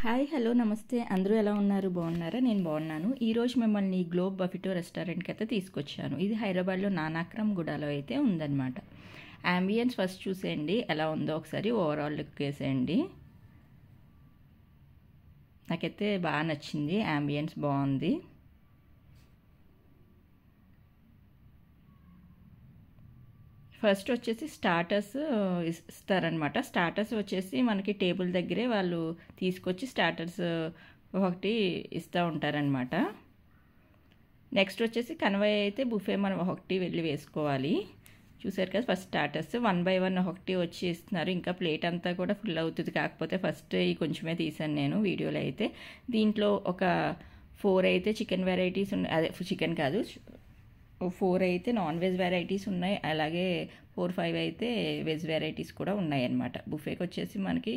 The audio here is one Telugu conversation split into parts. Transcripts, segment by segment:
హాయ్ హలో నమస్తే అందరూ ఎలా ఉన్నారు బాగున్నారా నేను బాగున్నాను ఈరోజు మిమ్మల్ని గ్లోబ్ బఫిటో రెస్టారెంట్కి అయితే తీసుకొచ్చాను ఇది హైదరాబాద్లో నానాక్రమ్ గూడలో అయితే ఉందన్నమాట అంబియన్స్ ఫస్ట్ చూసేయండి ఎలా ఉందో ఒకసారి ఓవరాల్ లుక్ వేసేయండి నాకైతే బాగా నచ్చింది అంబియన్స్ బాగుంది ఫస్ట్ వచ్చేసి స్టార్టర్స్ ఇస్తారనమాట స్టార్టర్స్ వచ్చేసి మనకి టేబుల్ దగ్గరే వాళ్ళు తీసుకొచ్చి స్టార్టర్స్ ఒకటి ఇస్తూ ఉంటారనమాట నెక్స్ట్ వచ్చేసి కన్వే అయితే బుఫే మనం ఒకటి వెళ్ళి వేసుకోవాలి చూసారు కదా ఫస్ట్ స్టార్టర్స్ 1 by 1 ఒకటి వచ్చి ఇస్తున్నారు ఇంకా ప్లేట్ అంతా కూడా ఫుల్ అవుతుంది కాకపోతే ఫస్ట్ ఈ కొంచెమే తీసాను నేను వీడియోలో అయితే దీంట్లో ఒక 4 అయితే చికెన్ వెరైటీస్ ఉన్నాయి అదే చికెన్ కాదు 4 అయితే నాన్ వెజ్ వెరైటీస్ ఉన్నాయి అలాగే 4-5 అయితే వెజ్ వెరైటీస్ కూడా ఉన్నాయన్నమాట బుఫేకి వచ్చేసి మనకి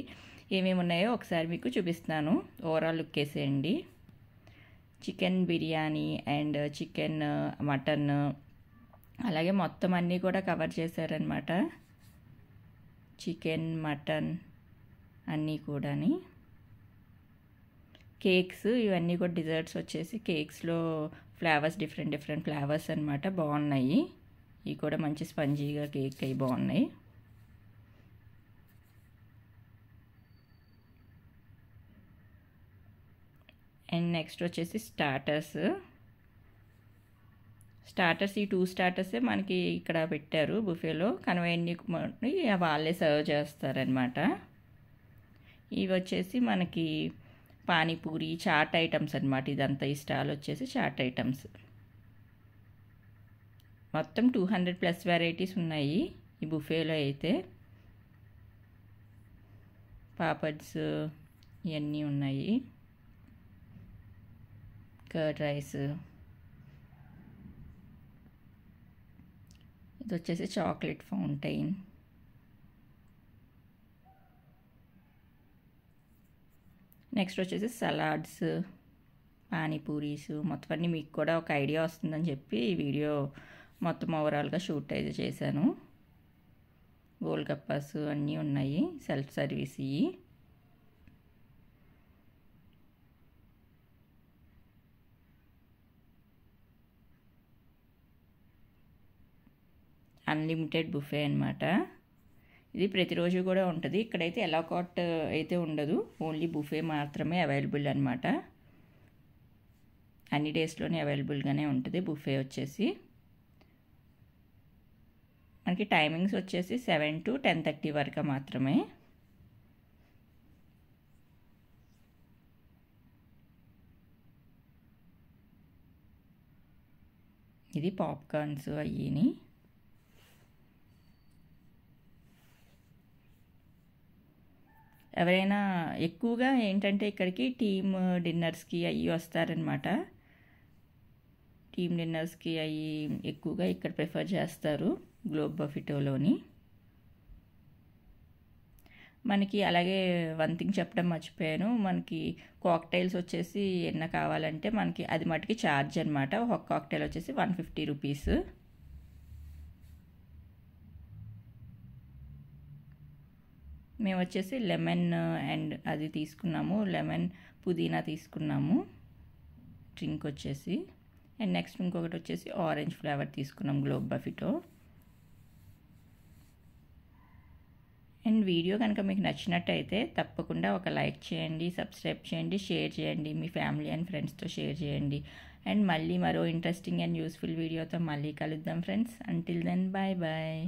ఏమేమి ఉన్నాయో ఒకసారి మీకు చూపిస్తాను ఓవరాల్ లుక్ వేసేయండి chicken biryani and chicken mutton అలాగే మొత్తం అన్నీ కూడా కవర్ చేశారనమాట చికెన్ మటన్ అన్నీ కూడాని కేక్స్ ఇవన్నీ కూడా డిజర్ట్స్ వచ్చేసి కేక్స్లో ఫ్లేవర్స్ డిఫరెంట్ ఫ్లేవర్స్ అనమాట బాగున్నాయి ఇవి కూడా మంచి స్పంజీగా కేక్ అవి బాగున్నాయి అండ్ నెక్స్ట్ వచ్చేసి స్టార్టర్స్ ఈ 2 స్టార్టర్సే మనకి ఇక్కడ పెట్టారు బుఫేలో కన్వెన్ని వాళ్ళే సర్వ్ చేస్తారనమాట ఇవి వచ్చేసి మనకి పానీపూరి చాట్ ఐటమ్స్ అనమాట ఇదంతా ఈ స్టాల్ వచ్చేసి చాట్ ఐటమ్స్ మొత్తం 200+ వెరైటీస్ ఉన్నాయి ఈ బుఫేలో అయితే పాపడ్స్ ఇవన్నీ ఉన్నాయి కర్డ్ రైస్ ఇది వచ్చేసి చాక్లెట్ ఫౌంటైన్ నెక్స్ట్ వచ్చేసి సలాడ్స్ పానీపూరీస్ మొత్తం అన్నీ మీకు కూడా ఒక ఐడియా వస్తుందని చెప్పి ఈ వీడియో మొత్తం ఓవరాల్గా షూట్ అయితే చేశాను గోల్గప్పాస్ అన్నీ ఉన్నాయి సెల్ఫ్ సర్వీస్ ఇవి అన్లిమిటెడ్ బుఫే అనమాట ఇది ప్రతిరోజు కూడా ఉంటుంది ఇక్కడైతే ఎలాకాట్ అయితే ఉండదు ఓన్లీ బుఫే మాత్రమే అవైలబుల్ అనమాట అన్ని డేస్లోనే అవైలబుల్గానే ఉంటుంది బుఫే వచ్చేసి మనకి టైమింగ్స్ వచ్చేసి 7 to 10:30 వరకు మాత్రమే ఇది పాప్కార్న్స్ అయ్యిని ఎవరైనా ఎక్కువగా ఏంటంటే ఇక్కడికి టీమ్ డిన్నర్స్కి అవి వస్తారనమాట టీమ్ డిన్నర్స్కి అవి ఎక్కువగా ఇక్కడ ప్రిఫర్ చేస్తారు గ్లోబ్ బఫిటోలోని మనకి అలాగే వన్ థింగ్ చెప్పడం మర్చిపోయాను మనకి కాక్టైల్స్ వచ్చేసి ఎన్న కావాలంటే మనకి అది మటుకి ఛార్జ్ అనమాట ఒక కాక్టైల్ వచ్చేసి 150 రూపీస్ మేము వచ్చేసి లెమన్ అండ్ అది తీసుకున్నాము లెమన్ పుదీనా తీసుకున్నాము డ్రింక్ వచ్చేసి అండ్ నెక్స్ట్ ఇంకొకటి వచ్చేసి ఆరెంజ్ ఫ్లేవర్ తీసుకున్నాం గ్లోబ్ బఫిటో అండ్ వీడియో కనుక మీకు నచ్చినట్టయితే తప్పకుండా ఒక లైక్ చేయండి సబ్స్క్రైబ్ చేయండి షేర్ చేయండి మీ ఫ్యామిలీ అండ్ ఫ్రెండ్స్తో షేర్ చేయండి అండ్ మళ్ళీ మరో ఇంట్రెస్టింగ్ అండ్ యూస్ఫుల్ వీడియోతో మళ్ళీ కలుద్దాం friends until then bye bye